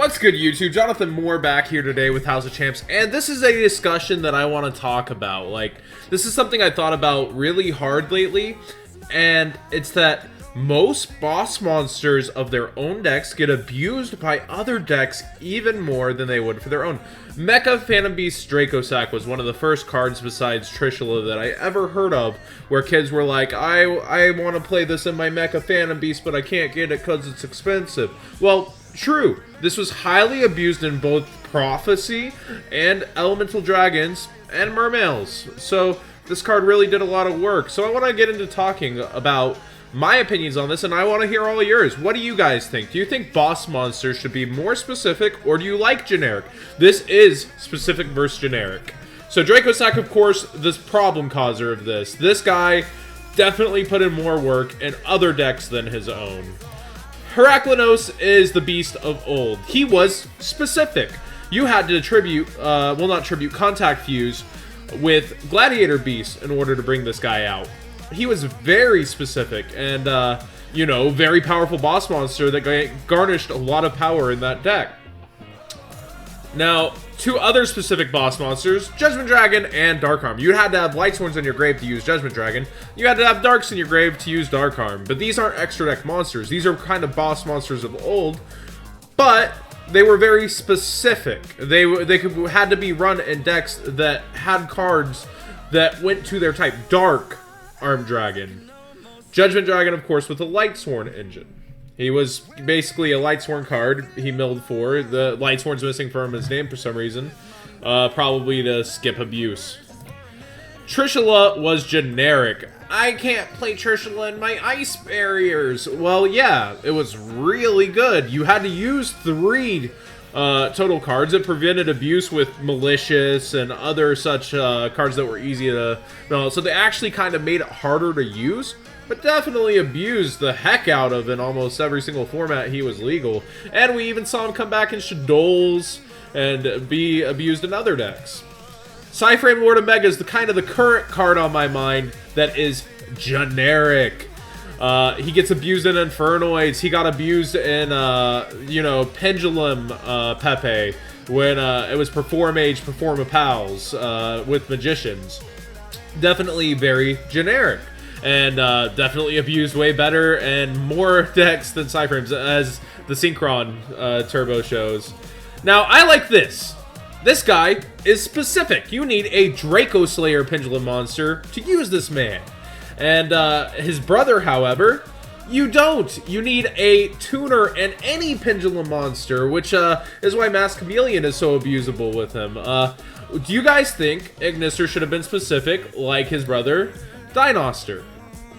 What's good, YouTube? Jonathan Moore back here today with House of Champs, and this is a discussion that I want to talk about. This is something I thought about really hard lately, and it's that most boss monsters of their own decks get abused by other decks even more than they would for their own. Mecha Phantom Beast Dracosac was one of the first cards besides Trishula that I ever heard of where kids were like, I want to play this in my Mecha Phantom Beast, but I can't get it because it's expensive. Well, true. This was highly abused in both Prophecy and Elemental Dragons and Mermails. So this card really did a lot of work. So I want to get into talking about my opinions on this, and I want to hear all yours. What do you guys think? Do you think boss monsters should be more specific, or do you like generic? This is specific versus generic. So Dracosac, of course, this problem causer of this. This guy definitely put in more work in other decks than his own. Heraklinos is the beast of old. He was specific. You had to contact fuse with Gladiator Beast in order to bring this guy out. He was very specific and, very powerful boss monster that garnished a lot of power in that deck. Now, two other specific boss monsters, Judgment Dragon and Dark Arm. You had to have Lightsworns in your grave to use Judgment Dragon. You had to have Darks in your grave to use Dark Arm. But these aren't extra deck monsters. These are kind of boss monsters of old, but they were very specific. They had to be run in decks that had cards that went to their type. Dark Arm Dragon. Judgment Dragon, of course, with a Lightsworn engine. He was basically a Lightsworn card he milled for. The Lightsworn's missing from his name for some reason. Probably to skip abuse. Trishula was generic. I can't play Trishula in my ice barriers. Well, yeah, it was really good. You had to use 3 total cards. It prevented abuse with Malicious and other such cards that were easy to... So they actually kind of made it harder to use, but definitely abused the heck out of in almost every single format he was legal. And we even saw him come back in Shadows and be abused in other decks. Psyframe Lord Omega is the current card on my mind that is generic. He gets abused in Infernoids. He got abused in, Pendulum Pepe when it was Perform Age, Perform a Pals with Magicians. Definitely very generic. And definitely abused way better and more decks than Psyframes, as the Synchron Turbo shows. Now, I like this. This guy is specific. You need a Draco Slayer Pendulum monster to use this man. And his brother, however, you don't. You need a tuner and any Pendulum monster, which is why Masked Chameleon is so abusable with him. Do you guys think Ignister should have been specific like his brother, Dinoster?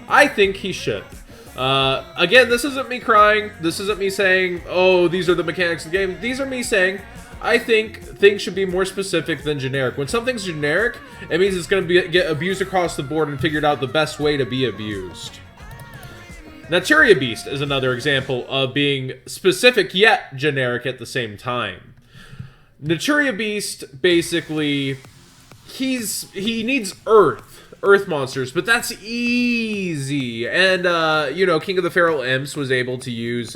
I think he should. Again, this isn't me crying. This isn't me saying, oh, these are the mechanics of the game. These are me saying, I think things should be more specific than generic. When something's generic, it means it's going to get abused across the board and figured out the best way to be abused. Naturia Beast is another example of being specific yet generic at the same time. Naturia Beast, basically, he needs Earth monsters, but that's easy. And, King of the Feral Imps was able to use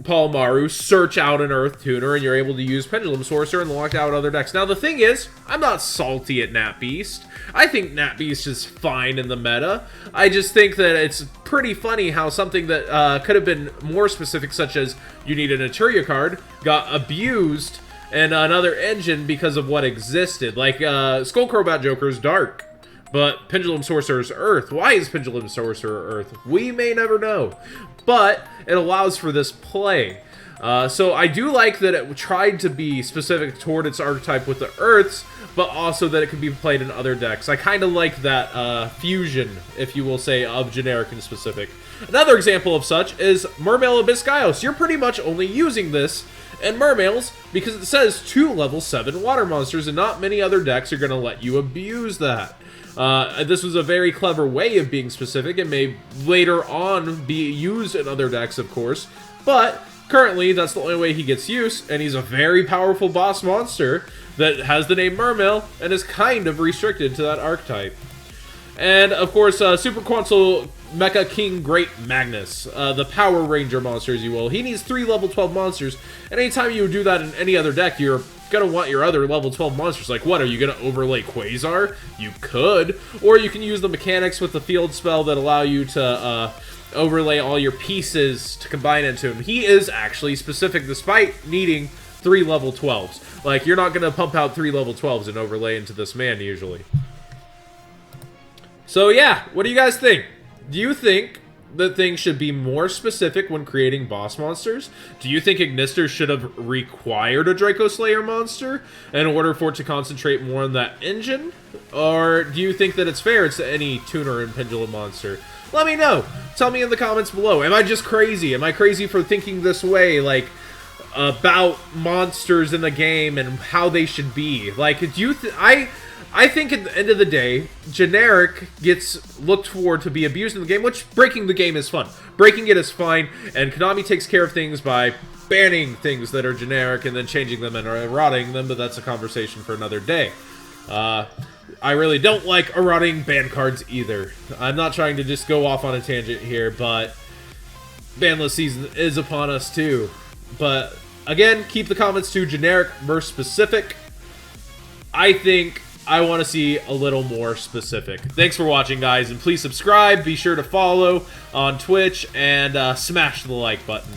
Palmaru, search out an Earth Tuner, and you're able to use Pendulum Sorcerer and lock out other decks. Now, the thing is, I'm not salty at Nat Beast. I think Nat Beast is fine in the meta. I just think that it's pretty funny how something that could have been more specific, such as you need a Naturia card, got abused in another engine because of what existed. Like, Skullcrobat Joker's Dark. But Pendulum Sorcerer's Earth. Why is Pendulum Sorcerer Earth? We may never know. But it allows for this play. So I do like that it tried to be specific toward its archetype with the Earths, but also that it could be played in other decks. I kind of like that fusion, if you will say, of generic and specific. Another example of such is Mermail Abyssgaios. You're pretty much only using this in Mermails because it says 2 level 7 water monsters, and not many other decks are going to let you abuse that. This was a very clever way of being specific. It may later on be used in other decks, of course, but currently that's the only way he gets use, and he's a very powerful boss monster that has the name Mermail and is kind of restricted to that archetype. And, of course, Super Quetzal Mecha King Great Magnus, the Power Ranger monster, as you will. He needs 3 level 12 monsters, and anytime you do that in any other deck, you're gonna want your other level 12 monsters. Like, what, are you gonna overlay Quasar? You could. Or you can use the mechanics with the field spell that allow you to, overlay all your pieces to combine into him. He is actually specific, despite needing 3 level 12s. Like, you're not gonna pump out 3 level 12s and overlay into this man, usually. So yeah, what do you guys think? Do you think that things should be more specific when creating boss monsters? Do you think Ignister should have required a Draco Slayer monster in order for it to concentrate more on that engine? Or do you think that it's fair to any tuner and pendulum monster? Let me know. Tell me in the comments below. Am I just crazy? Am I crazy for thinking this way, like, about monsters in the game and how they should be? Like, do you I think at the end of the day, generic gets looked for to be abused in the game, which breaking the game is fun. Breaking it is fine, and Konami takes care of things by banning things that are generic and then changing them and eroding them, but that's a conversation for another day. I really don't like eroding ban cards either. I'm not trying to just go off on a tangent here, but banless season is upon us too. But again, keep the comments to generic versus specific. I think I want to see a little more specific. Thanks for watching, guys, and please subscribe. Be sure to follow on Twitch and smash the like button.